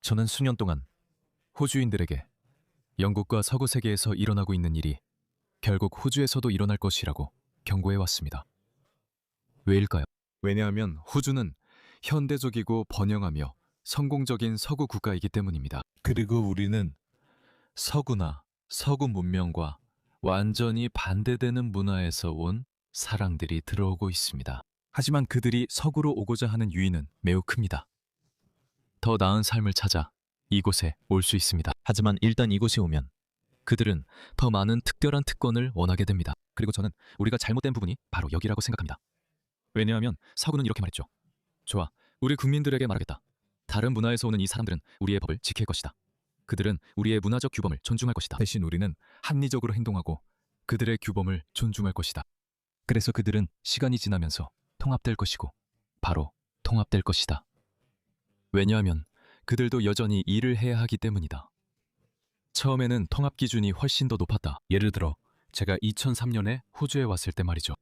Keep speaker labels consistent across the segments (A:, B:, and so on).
A: 저는 수년 동안 호주인들에게 영국과 서구 세계에서 일어나고 있는 일이 결국 호주에서도 일어날 것이라고 경고해 왔습니다. 왜일까요? 왜냐하면 호주는 현대적이고 번영하며 성공적인 서구 국가이기 때문입니다. 그리고 우리는 서구나 서구 문명과 완전히 반대되는 문화에서 온 사람들이 들어오고 있습니다. 하지만 그들이 서구로 오고자 하는 유인은 매우 큽니다. 더 나은 삶을 찾아 이곳에 올 수 있습니다. 하지만 일단 이곳에 오면 그들은 더 많은 특별한 특권을 원하게 됩니다. 그리고 저는 우리가 잘못된 부분이 바로 여기라고 생각합니다. 왜냐하면 서구는 이렇게 말했죠. 좋아, 우리 국민들에게 말하겠다. 다른 문화에서 오는 이 사람들은 우리의 법을 지킬 것이다. 그들은 우리의 문화적 규범을 존중할 것이다. 대신 우리는 합리적으로 행동하고 그들의 규범을 존중할 것이다. 그래서 그들은 시간이 지나면서 통합될 것이고 바로 통합될 것이다. 왜냐하면 그들도 여전히 일을 해야 하기 때문이다. 처음에는 통합 기준이 훨씬 더 높았다. 예를 들어 제가 2003년에 호주에 왔을 때 말이죠.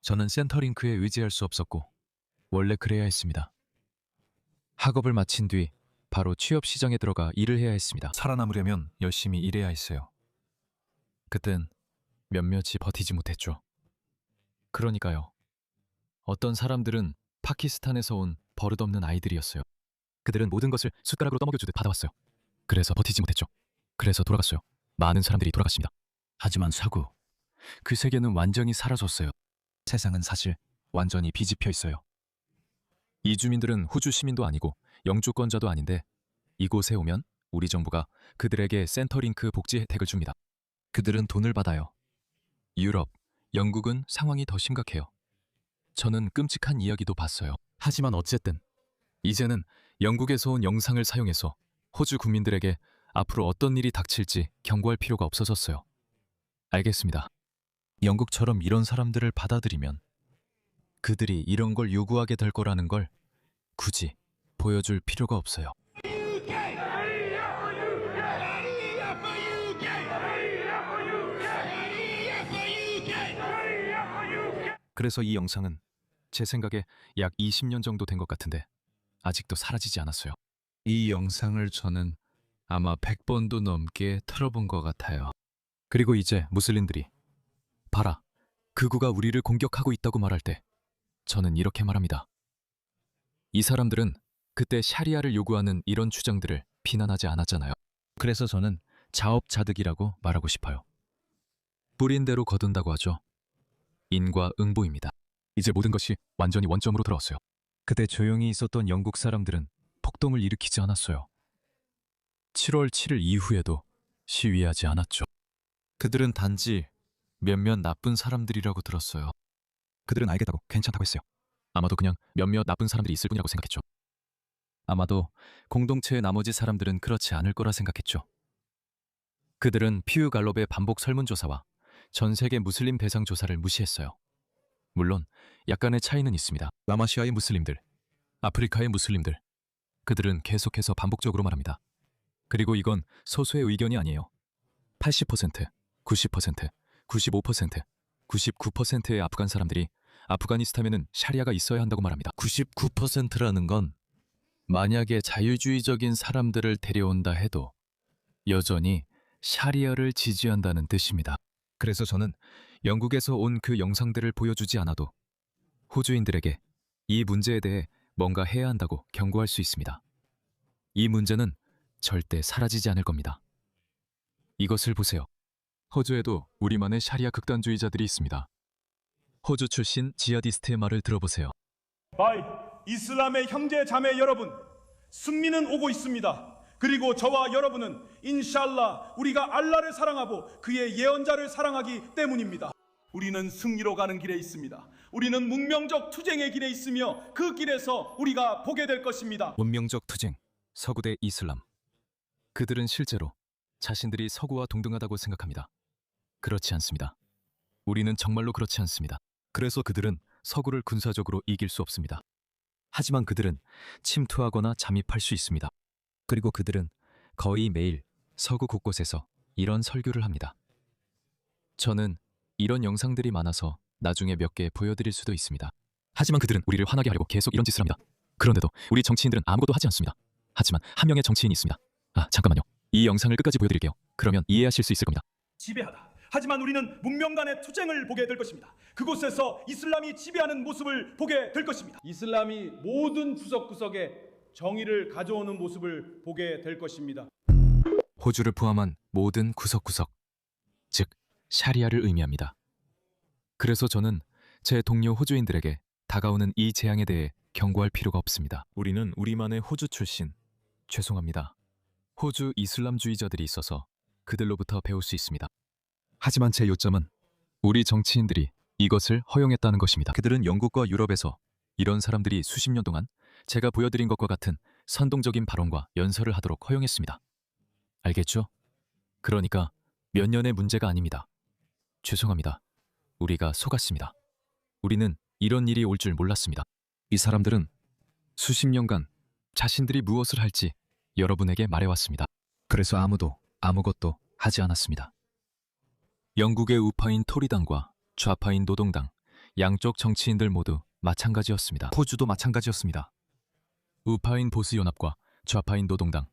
A: 저는 센터링크에 의지할 수 없었고 원래 그래야 했습니다. 학업을 마친 뒤 바로 취업 시장에 들어가 일을 해야 했습니다. 살아남으려면 열심히 일해야 했어요. 그땐 몇몇이 버티지 못했죠. 그러니까요. 어떤 사람들은 파키스탄에서 온 버릇없는 아이들이었어요. 그들은 모든 것을 숟가락으로 떠먹여주듯 받아왔어요. 그래서 버티지 못했죠. 그래서 돌아갔어요. 많은 사람들이 돌아갔습니다. 하지만 서구, 그 세계는 완전히 사라졌어요. 세상은 사실 완전히 비집혀 있어요. 이주민들은 호주 시민도 아니고 영주권자도 아닌데 이곳에 오면 우리 정부가 그들에게 센터링크 복지 혜택을 줍니다. 그들은 돈을 받아요. 유럽, 영국은 상황이 더 심각해요. 저는 끔찍한 이야기도 봤어요. 하지만 어쨌든 이제는 영국에서 온 영상을 사용해서 호주 국민들에게 앞으로 어떤 일이 닥칠지 경고할 필요가 없어졌어요. 알겠습니다. 영국처럼 이런 사람들을 받아들이면 그들이 이런 걸 요구하게 될 거라는 걸 굳이 보여줄 필요가 없어요. 그래서 이 영상은 제 생각에 약 20년 정도 된 것 같은데 아직도 사라지지 않았어요. 이 영상을 저는 아마 100번도 넘게 틀어본 것 같아요. 그리고 이제 무슬림들이 봐라, 극우가 우리를 공격하고 있다고 말할 때 저는 이렇게 말합니다. 이 사람들은 그때 샤리아를 요구하는 이런 주장들을 비난하지 않았잖아요. 그래서 저는 자업자득이라고 말하고 싶어요. 뿌린 대로 거둔다고 하죠. 인과응보입니다. 이제 모든 것이 완전히 원점으로 돌아왔어요. 그때 조용히 있었던 영국 사람들은 폭동을 일으키지 않았어요. 7월 7일 이후에도 시위하지 않았죠. 그들은 단지 몇몇 나쁜 사람들이라고 들었어요. 그들은 알겠다고 괜찮다고 했어요. 아마도 그냥 몇몇 나쁜 사람들이 있을 뿐이라고 생각했죠. 아마도 공동체의 나머지 사람들은 그렇지 않을 거라 생각했죠. 그들은 퓨 갈롭의 반복 설문조사와 전 세계 무슬림 대상 조사를 무시했어요. 물론 약간의 차이는 있습니다. 남아시아의 무슬림들, 아프리카의 무슬림들, 그들은 계속해서 반복적으로 말합니다. 그리고 이건 소수의 의견이 아니에요. 80%, 90%, 95%, 99%의 아프간 사람들이 아프가니스탄에는 샤리아가 있어야 한다고 말합니다. 99%라는 건 만약에 자유주의적인 사람들을 데려온다 해도 여전히 샤리아를 지지한다는 뜻입니다. 그래서 저는 영국에서 온 그 영상들을 보여주지 않아도 호주인들에게 이 문제에 대해 뭔가 해야 한다고 경고할 수 있습니다. 이 문제는 절대 사라지지 않을 겁니다. 이것을 보세요. 호주에도 우리만의 샤리아 극단주의자들이 있습니다. 호주 출신 지하디스트의 말을 들어보세요.
B: 바이, 이슬람의 형제 자매 여러분, 승리는 오고 있습니다. 그리고 저와 여러분은 인샬라 우리가 알라를 사랑하고 그의 예언자를 사랑하기 때문입니다. 우리는 승리로 가는 길에 있습니다. 우리는 문명적 투쟁의 길에 있으며 그 길에서 우리가 보게 될 것입니다.
A: 문명적 투쟁, 서구 대 이슬람. 그들은 실제로 자신들이 서구와 동등하다고 생각합니다. 그렇지 않습니다. 우리는 정말로 그렇지 않습니다. 그래서 그들은 서구를 군사적으로 이길 수 없습니다. 하지만 그들은 침투하거나 잠입할 수 있습니다. 그리고 그들은 거의 매일 서구 곳곳에서 이런 설교를 합니다. 저는 이런 영상들이 많아서 나중에 몇 개 보여드릴 수도 있습니다. 하지만 그들은 우리를 화나게 하려고 계속 이런 짓을 합니다. 그런데도 우리 정치인들은 아무것도 하지 않습니다. 하지만 한 명의 정치인이 있습니다. 아, 잠깐만요. 이 영상을 끝까지 보여드릴게요. 그러면 이해하실 수 있을 겁니다.
B: 지배하다. 하지만 우리는 문명 간의 투쟁을 보게 될 것입니다. 그곳에서 이슬람이 지배하는 모습을 보게 될 것입니다. 이슬람이 모든 구석구석에 정의를 가져오는 모습을 보게 될 것입니다.
A: 호주를 포함한 모든 구석구석, 즉 샤리아를 의미합니다. 그래서 저는 제 동료 호주인들에게 다가오는 이 재앙에 대해 경고할 필요가 없습니다. 우리는 우리만의 호주 출신, 죄송합니다. 호주 이슬람주의자들이 있어서 그들로부터 배울 수 있습니다. 하지만 제 요점은 우리 정치인들이 이것을 허용했다는 것입니다. 그들은 영국과 유럽에서 이런 사람들이 수십 년 동안 제가 보여드린 것과 같은 선동적인 발언과 연설을 하도록 허용했습니다. 알겠죠? 그러니까 몇 년의 문제가 아닙니다. 죄송합니다. 우리가 속았습니다. 우리는 이런 일이 올 줄 몰랐습니다. 이 사람들은 수십 년간 자신들이 무엇을 할지 여러분에게 말해왔습니다. 그래서 아무도 아무것도 하지 않았습니다. 영국의 우파인 토리당과 좌파인 노동당, 양쪽 정치인들 모두 마찬가지였습니다. 호주도 마찬가지였습니다. 우파인 보수연합과 좌파인 노동당,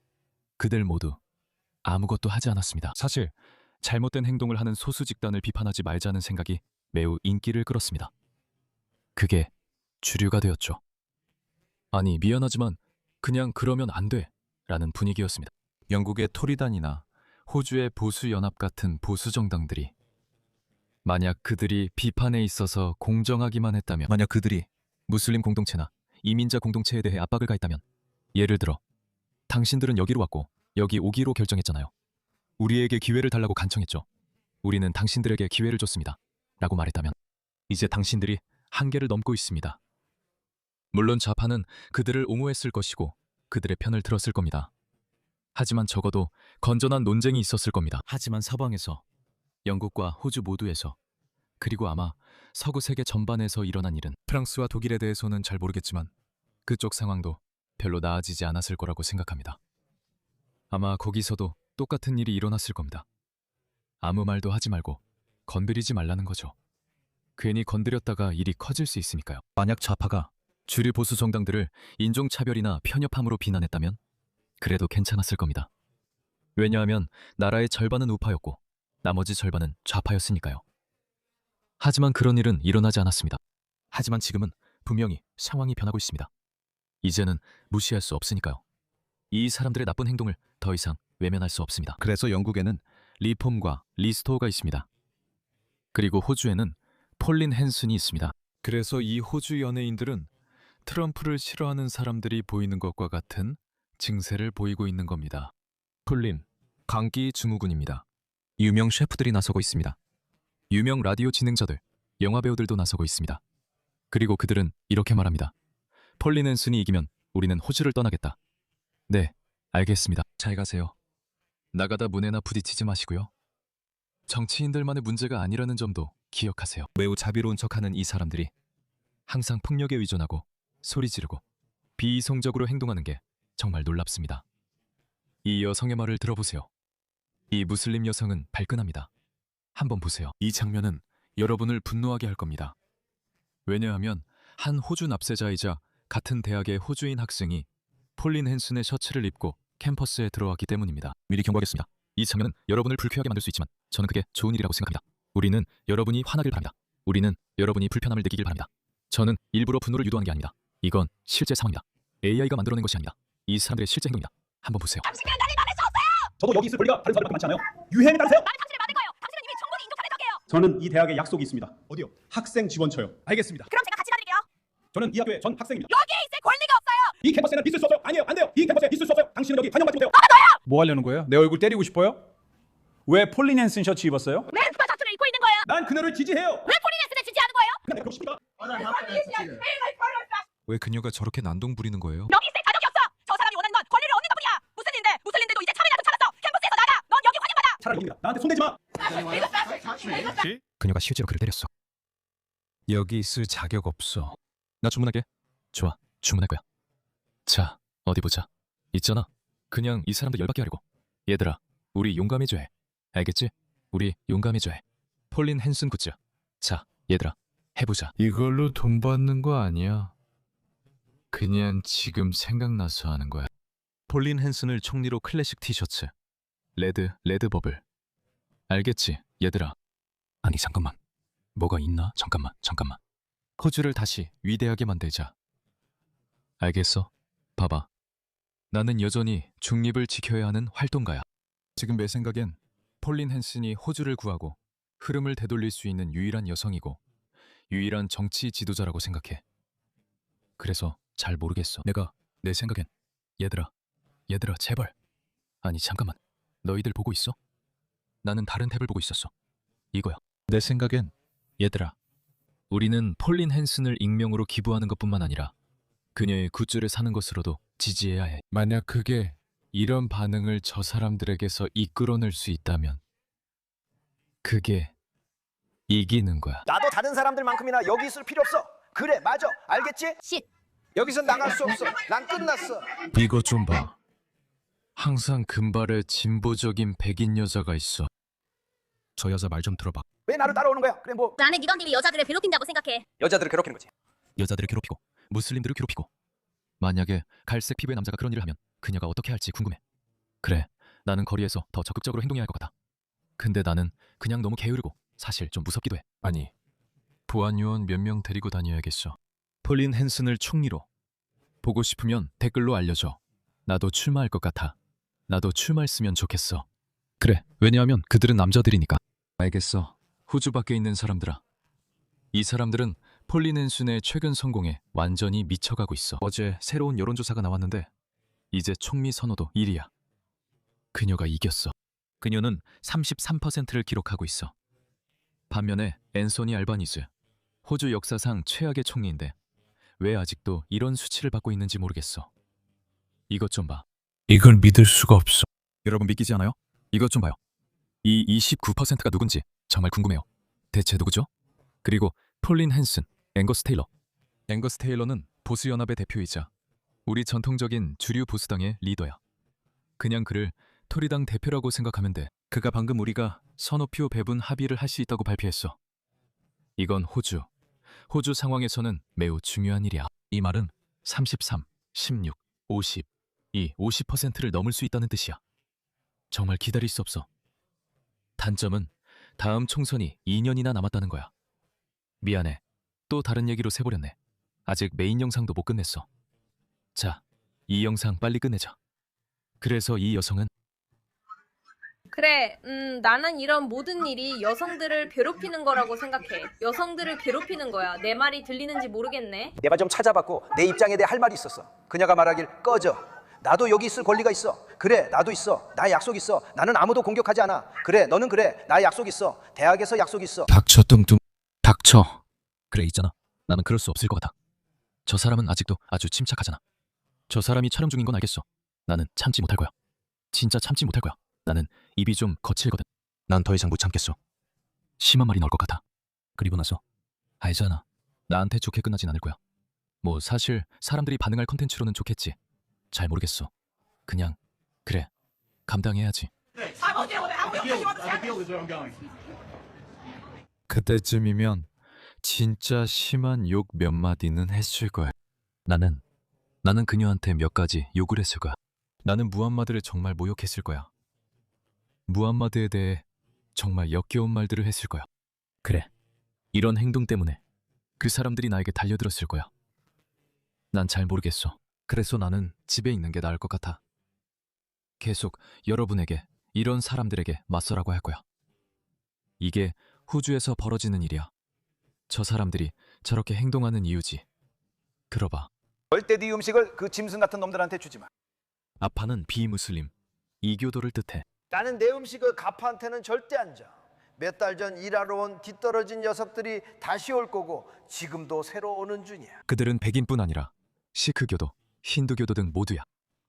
A: 그들 모두 아무것도 하지 않았습니다. 사실 잘못된 행동을 하는 소수 집단을 비판하지 말자는 생각이 매우 인기를 끌었습니다. 그게 주류가 되었죠. 아니, 미안하지만 그냥 그러면 안 돼 라는 분위기였습니다. 영국의 토리단이나 호주의 보수연합 같은 보수정당들이 만약 그들이 비판에 있어서 공정하기만 했다면, 만약 그들이 무슬림 공동체나 이민자 공동체에 대해 압박을 가했다면, 예를 들어 당신들은 여기로 왔고 여기 오기로 결정했잖아요. 우리에게 기회를 달라고 간청했죠. 우리는 당신들에게 기회를 줬습니다. 라고 말했다면 이제 당신들이 한계를 넘고 있습니다. 물론 좌파는 그들을 옹호했을 것이고 그들의 편을 들었을 겁니다. 하지만 적어도 건전한 논쟁이 있었을 겁니다. 하지만 서방에서, 영국과 호주 모두에서, 그리고 아마 서구 세계 전반에서 일어난 일은, 프랑스와 독일에 대해서는 잘 모르겠지만 그쪽 상황도 별로 나아지지 않았을 거라고 생각합니다. 아마 거기서도 똑같은 일이 일어났을 겁니다. 아무 말도 하지 말고 건드리지 말라는 거죠. 괜히 건드렸다가 일이 커질 수 있으니까요. 만약 좌파가 주류 보수 정당들을 인종차별이나 편협함으로 비난했다면 그래도 괜찮았을 겁니다. 왜냐하면 나라의 절반은 우파였고 나머지 절반은 좌파였으니까요. 하지만 그런 일은 일어나지 않았습니다. 하지만 지금은 분명히 상황이 변하고 있습니다. 이제는 무시할 수 없으니까요. 이 사람들의 나쁜 행동을 더 이상 외면할 수 없습니다. 그래서 영국에는 리폼과 리스토어가 있습니다. 그리고 호주에는 폴린 헨슨이 있습니다. 그래서 이 호주 연예인들은 트럼프를 싫어하는 사람들이 보이는 것과 같은 증세를 보이고 있는 겁니다. 폴린, 강기 증후군입니다. 유명 셰프들이 나서고 있습니다. 유명 라디오 진행자들, 영화 배우들도 나서고 있습니다. 그리고 그들은 이렇게 말합니다. 폴린 헨슨이 이기면 우리는 호주를 떠나겠다. 네, 알겠습니다. 잘 가세요. 나가다 문에나 부딪히지 마시고요. 정치인들만의 문제가 아니라는 점도 기억하세요. 매우 자비로운 척하는 이 사람들이 항상 폭력에 의존하고 소리 지르고 비이성적으로 행동하는 게 정말 놀랍습니다. 이 여성의 말을 들어보세요. 이 무슬림 여성은 발끈합니다. 한번 보세요. 이 장면은 여러분을 분노하게 할 겁니다. 왜냐하면 한 호주 납세자이자 같은 대학의 호주인 학생이 폴린 헨슨의 셔츠를 입고 캠퍼스에 들어왔기 때문입니다. 미리 경고하겠습니다. 이 장면은 여러분을 불쾌하게 만들 수 있지만 저는 그게 좋은 일이라고 생각합니다. 우리는 여러분이 화나길 바랍니다. 우리는 여러분이 불편함을 느끼길 바랍니다. 저는 일부러 분노를 유도하는 게 아닙니다. 이건 실제 상황입니다. AI가 만들어낸 것이 아닙니다. 이 사람들의 실제 행동입니다. 한번 보세요.
C: 당신은 나를 막을 수 없어요.
B: 저도 여기 있을 권리가 다른 사람들보다 많지 않아요? 유행에 따르세요.
C: 나는 당신을 막을 거예요. 당신은 이미 정복이 인종차별 적이에요.
B: 저는 이 대학에 약속이 있습니다. 어디요? 학생 지원처요. 알겠습니다.
C: 그럼 제가 같이 가드릴게요.
B: 저는 이 학교의 전 학생입니다.
C: 여기에 있을 권리가 없어요.
B: 이 캠퍼스에는 있을 수 없어요. 아니에요, 안 돼요. 이 캠퍼스에 있을 수 없어요. 당신은 여기 환영받지 못해요.
D: 뭐 하려는 거예요? 내 얼굴 때리고 싶어요? 왜 폴린 헨슨 셔츠 입었어요?
C: 왜 스파 셔츠를 입고 있는 거예요?
B: 난 그녀를 지지해요.
C: 왜 폴리네스를 지지하는 거예요?
B: 근데 그렇습니까?
A: 왜 그녀가 저렇게 난동 부리는 거예요?
C: 여기 있을 자격이 없어. 저 사람이 원하는 건 권리를 얻는 것뿐이야. 무슬림들도 이제 참여나 좀 찾았어. 캠퍼스에서 나가. 넌 여기 환영받아.
B: 차라리 여기다. 나한테 손대지 마.
A: 그녀가 실제로 그를 때렸어. 여기 있을 자격 없어. 나 주문할게. 좋아, 주문할 거야. 자, 어디 보자. 있잖아. 그냥 이 사람들 열받게 하려고. 얘들아, 우리 용감해줘야 해. 알겠지? 우리 용감해줘야 해. 폴린 헨슨 굿즈. 자, 얘들아, 해보자. 이걸로 돈 받는 거 아니야. 그냥 지금 생각나서 하는 거야. 폴린 헨슨을 총리로 클래식 티셔츠. 레드 버블. 알겠지, 얘들아. 아니, 잠깐만. 뭐가 있나? 잠깐만. 호주를 다시 위대하게 만들자. 알겠어. 봐봐. 나는 여전히 중립을 지켜야 하는 활동가야. 지금 내 생각엔 폴린 헨슨이 호주를 구하고 흐름을 되돌릴 수 있는 유일한 여성이고 유일한 정치 지도자라고 생각해. 그래서 잘 모르겠어. 내 생각엔 얘들아 제발. 아니 잠깐만. 너희들 보고 있어? 나는 다른 탭을 보고 있었어. 이거야. 내 생각엔 얘들아, 우리는 폴린 헨슨을 익명으로 기부하는 것뿐만 아니라 그녀의 굿즈를 사는 것으로도 지지해야 해. 만약 그게 이런 반응을 저 사람들에게서 이끌어낼 수 있다면 그게 이기는 거야.
E: 나도 다른 사람들만큼이나 여기 있을 필요 없어. 그래, 맞아. 알겠지?
C: 쉿.
E: 여기서 나갈 수 없어. 난 끝났어.
A: 이거 좀 봐. 항상 금발에 진보적인 백인 여자가 있어. 저 여자 말 좀 들어봐.
E: 왜 나를 따라오는 거야? 그래, 뭐
C: 나는 이번 님이 여자들을 괴롭힌다고 생각해.
E: 여자들을 괴롭히는 거지.
A: 여자들을 괴롭히고 무슬림들을 괴롭히고. 만약에 갈색 피부의 남자가 그런 일을 하면 그녀가 어떻게 할지 궁금해. 그래, 나는 거리에서 더 적극적으로 행동해야 할 것 같아. 근데 나는 그냥 너무 게으르고 사실 좀 무섭기도 해. 아니, 보안 요원 몇 명 데리고 다녀야겠어. 폴린 헨슨을 총리로. 보고 싶으면 댓글로 알려줘. 나도 출마할 것 같아. 나도 출마했으면 좋겠어. 그래, 왜냐하면 그들은 남자들이니까. 알겠어. 호주 밖에 있는 사람들아. 이 사람들은 폴린 헨슨의 최근 성공에 완전히 미쳐가고 있어. 어제 새로운 여론조사가 나왔는데 이제 총리 선호도 1위야. 그녀가 이겼어. 그녀는 33%를 기록하고 있어. 반면에 앤소니 알바니즈, 호주 역사상 최악의 총리인데 왜 아직도 이런 수치를 받고 있는지 모르겠어. 이것 좀 봐. 이걸 믿을 수가 없어. 여러분 믿기지 않아요? 이것 좀 봐요. 이 29%가 누군지 정말 궁금해요. 대체 누구죠? 그리고 폴린 헨슨, 앵거스 테일러. 앵거스 테일러는 보수연합의 대표이자 우리 전통적인 주류 보수당의 리더야. 그냥 그를 토리당 대표라고 생각하면 돼. 그가 방금 우리가 선호표 배분 합의를 할 수 있다고 발표했어. 이건 호주 상황에서는 매우 중요한 일이야. 이 말은 33, 16, 50, 이 50%를 넘을 수 있다는 뜻이야. 정말 기다릴 수 없어. 단점은 다음 총선이 2년이나 남았다는 거야. 미안해. 또 다른 얘기로 새버렸네. 아직 메인 영상도 못 끝냈어. 자, 이 영상 빨리 끝내자. 그래서 이 여성은
F: 그래, 나는 이런 모든 일이 여성들을 괴롭히는 거라고 생각해. 여성들을 괴롭히는 거야. 내 말이 들리는지 모르겠네.
E: 내 말 좀 찾아봤고 내 입장에 대해 할 말이 있었어. 그녀가 말하길 꺼져. 나도 여기 있을 권리가 있어. 그래, 나도 있어. 나 약속 있어. 나는 아무도 공격하지 않아. 그래, 너는 그래. 나 약속 있어. 대학에서 약속 있어.
A: 닥쳐 뚱뚱. 닥쳐. 그래 있잖아. 나는 그럴 수 없을 것 같아. 저 사람은 아직도 아주 침착하잖아. 저 사람이 촬영 중인 건 알겠어. 나는 참지 못할 거야. 진짜 참지 못할 거야. 나는 입이 좀 거칠거든. 난 더 이상 못 참겠어. 심한 말이 나올 것 같아. 그리고 나서 알잖아. 나한테 좋게 끝나진 않을 거야. 뭐 사실 사람들이 반응할 컨텐츠로는 좋겠지. 잘 모르겠어. 그냥 그래. 감당해야지. 그때쯤이면 진짜 심한 욕 몇 마디는 했을 거야. 나는 그녀한테 몇 가지 욕을 했을 거야. 나는 무함마드를 정말 모욕했을 거야. 무함마드에 대해 정말 역겨운 말들을 했을 거야. 그래. 이런 행동 때문에 그 사람들이 나에게 달려들었을 거야. 난 잘 모르겠어. 그래서 나는 집에 있는 게 나을 것 같아. 계속 여러분에게, 이런 사람들에게 맞서라고 할 거야. 이게 호주에서 벌어지는 일이야. 저 사람들이 저렇게 행동하는 이유지. 들어봐.
E: 절대 네 음식을 그 짐승 같은 놈들한테 주지 마.
A: 아파는 비무슬림, 이교도를 뜻해.
E: 나는 내 음식을 가파한테는 절대 안 줘. 몇 달 전 일하러 온 뒤떨어진 녀석들이 다시 올 거고 지금도 새로 오는 중이야.
A: 그들은 백인뿐 아니라 시크교도, 힌두교도 등 모두야.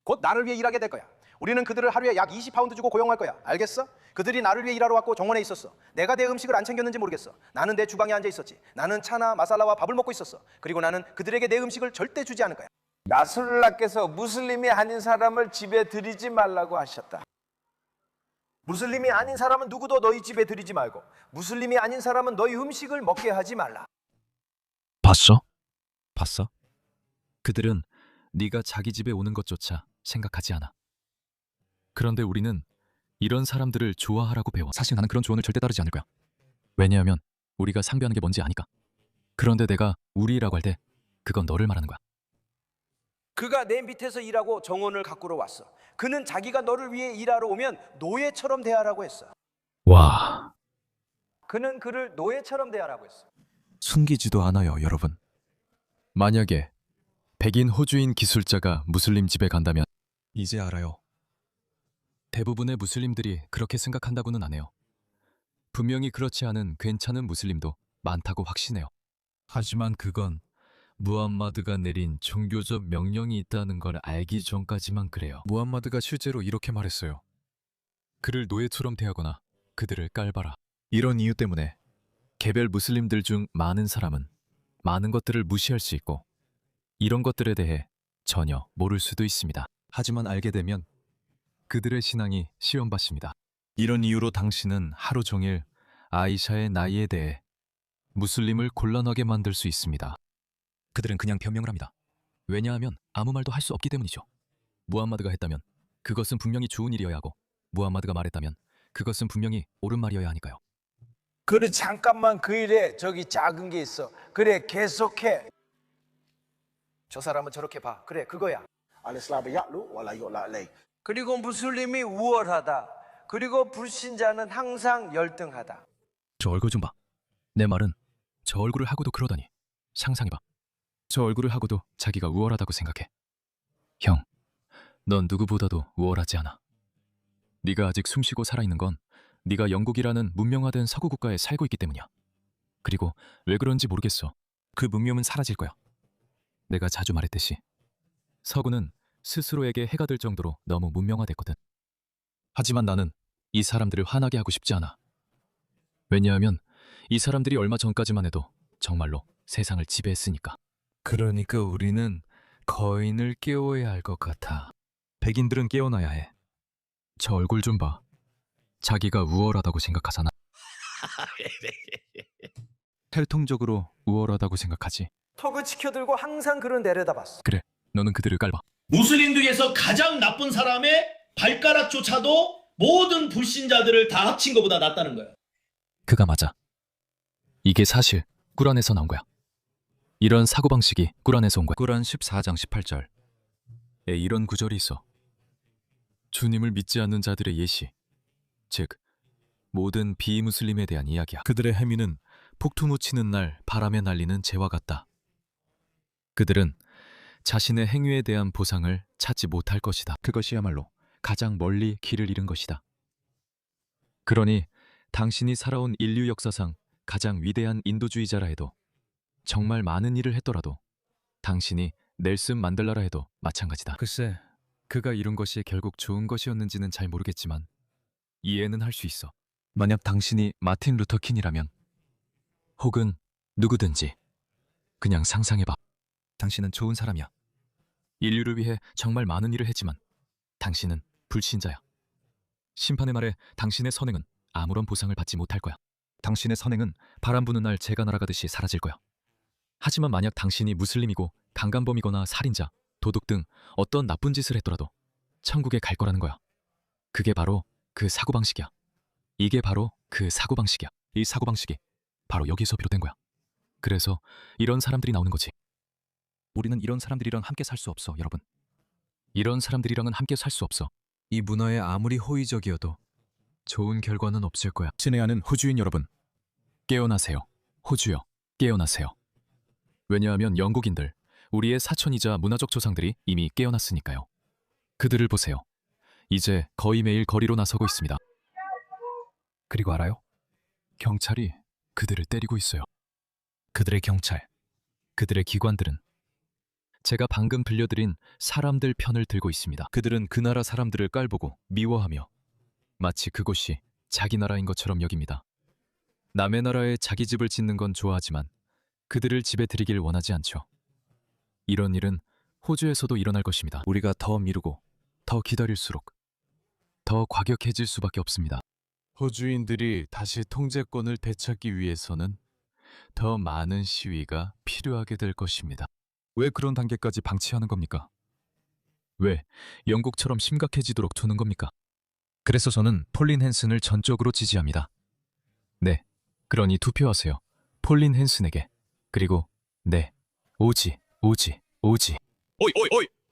E: 곧 나를 위해 일하게 될 거야. 우리는 그들을 하루에 약 20파운드 주고 고용할 거야. 알겠어? 그들이 나를 위해 일하러 왔고 정원에 있었어. 내가 내 음식을 안 챙겼는지 모르겠어. 나는 내 주방에 앉아 있었지. 나는 차나 마살라와 밥을 먹고 있었어. 그리고 나는 그들에게 내 음식을 절대 주지 않을 거야.
G: 나스룰라께서 무슬림이 아닌 사람을 집에 들이지 말라고 하셨다.
E: 무슬림이 아닌 사람은 누구도 너희 집에 들이지 말고 무슬림이 아닌 사람은 너희 음식을 먹게 하지 말라.
A: 봤어? 봤어? 그들은 네가 자기 집에 오는 것조차 생각하지 않아. 그런데 우리는 이런 사람들을 좋아하라고 배워. 사실 나는 그런 조언을 절대 따르지 않을 거야. 왜냐하면 우리가 상비하는 게 뭔지 아니까. 그런데 내가 우리라고 할 때 그건 너를 말하는 거야.
E: 그가 내 밑에서 일하고 정원을 가꾸러 왔어. 그는 자기가 너를 위해 일하러 오면 노예처럼 대하라고 했어.
A: 와,
E: 그는 그를 노예처럼 대하라고 했어.
A: 숨기지도 않아요, 여러분. 만약에 백인 호주인 기술자가 무슬림 집에 간다면 이제 알아요. 대부분의 무슬림들이 그렇게 생각한다고는 안 해요. 분명히 그렇지 않은 괜찮은 무슬림도 많다고 확신해요. 하지만 그건 무함마드가 내린 종교적 명령이 있다는 걸 알기 전까지만 그래요. 무함마드가 실제로 이렇게 말했어요. 그를 노예처럼 대하거나 그들을 깔봐라. 이런 이유 때문에 개별 무슬림들 중 많은 사람은 많은 것들을 무시할 수 있고 이런 것들에 대해 전혀 모를 수도 있습니다. 하지만 알게 되면 그들의 신앙이 시험받습니다. 이런 이유로 당신은 하루 종일 아이샤의 나이에 대해 무슬림을 곤란하게 만들 수 있습니다. 그들은 그냥 변명을 합니다. 왜냐하면 아무 말도 할 수 없기 때문이죠. 무함마드가 했다면 그것은 분명히 좋은 일이어야 하고 무함마드가 말했다면 그것은 분명히 옳은 말이어야 하니까요.
G: 그래 잠깐만 그 일에 저기 작은 게 있어. 그래 계속해.
E: 저 사람은 저렇게 봐. 그래, 그거야.
G: 그리고 무슬림이 우월하다. 그리고 불신자는 항상 열등하다.
A: 저 얼굴 좀 봐. 내 말은 저 얼굴을 하고도 그러다니. 상상해봐. 저 얼굴을 하고도 자기가 우월하다고 생각해. 형, 넌 누구보다도 우월하지 않아. 네가 아직 숨쉬고 살아있는 건 네가 영국이라는 문명화된 서구 국가에 살고 있기 때문이야. 그리고 왜 그런지 모르겠어. 그 문명은 사라질 거야. 내가 자주 말했듯이 서구는 스스로에게 해가 될 정도로 너무 문명화됐거든. 하지만 나는 이 사람들을 화나게 하고 싶지 않아. 왜냐하면 이 사람들이 얼마 전까지만 해도 정말로 세상을 지배했으니까. 그러니까 우리는 거인을 깨워야 할 것 같아. 백인들은 깨어나야 해. 저 얼굴 좀 봐. 자기가 우월하다고 생각하잖아. 혈통적으로 우월하다고 생각하지.
E: 턱을 치켜들고 항상 그를 내려다봤어.
A: 그래, 너는 그들을 깔봐.
H: 무슬림 중에서 가장 나쁜 사람의 발가락조차도 모든 불신자들을 다 합친 것보다 낫다는 거야.
A: 그가 맞아. 이게 사실 꾸란에서 나온 거야. 이런 사고방식이 꾸란에서 온 거야. 꾸란 14장 18절에 이런 구절이 있어. 주님을 믿지 않는 자들의 예시, 즉 모든 비무슬림에 대한 이야기야. 그들의 행위는 폭투무 치는 날 바람에 날리는 재와 같다. 그들은 자신의 행위에 대한 보상을 찾지 못할 것이다. 그것이야말로 가장 멀리 길을 잃은 것이다. 그러니 당신이 살아온 인류 역사상 가장 위대한 인도주의자라 해도, 정말 많은 일을 했더라도, 당신이 넬슨 만델라라 해도 마찬가지다. 글쎄, 그가 이룬 것이 결국 좋은 것이었는지는 잘 모르겠지만 이해는 할 수 있어. 만약 당신이 마틴 루터 킹이라면, 혹은 누구든지, 그냥 상상해봐. 당신은 좋은 사람이야. 인류를 위해 정말 많은 일을 했지만 당신은 불신자야. 심판의 날에 당신의 선행은 아무런 보상을 받지 못할 거야. 당신의 선행은 바람 부는 날 재가 날아가듯이 사라질 거야. 하지만 만약 당신이 무슬림이고 강간범이거나 살인자, 도둑 등 어떤 나쁜 짓을 했더라도 천국에 갈 거라는 거야. 그게 바로 그 사고방식이야. 이게 바로 그 사고방식이야. 이 사고방식이 바로 여기서 비롯된 거야. 그래서 이런 사람들이 나오는 거지. 우리는 이런 사람들이랑 함께 살 수 없어, 여러분. 이런 사람들이랑은 함께 살 수 없어. 이 문화에 아무리 호의적이어도 좋은 결과는 없을 거야. 친애하는 호주인 여러분, 깨어나세요. 호주여, 깨어나세요. 왜냐하면 영국인들, 우리의 사촌이자 문화적 조상들이 이미 깨어났으니까요. 그들을 보세요. 이제 거의 매일 거리로 나서고 있습니다. 그리고 알아요? 경찰이 그들을 때리고 있어요. 그들의 경찰, 그들의 기관들은 제가 방금 들려드린 사람들 편을 들고 있습니다. 그들은 그 나라 사람들을 깔보고 미워하며 마치 그곳이 자기 나라인 것처럼 여깁니다. 남의 나라에 자기 집을 짓는 건 좋아하지만 그들을 집에 들이길 원하지 않죠. 이런 일은 호주에서도 일어날 것입니다. 우리가 더 미루고 더 기다릴수록 더 과격해질 수밖에 없습니다. 호주인들이 다시 통제권을 되찾기 위해서는 더 많은 시위가 필요하게 될 것입니다. 왜 그런 단계까지 방치하는 겁니까? 왜 영국처럼 심각해지도록 두는 겁니까? 그래서 저는 폴린 헨슨을 전적으로 지지합니다. 네, 그러니 투표하세요. 폴린 헨슨에게. 그리고 네, 오지.
I: 오이.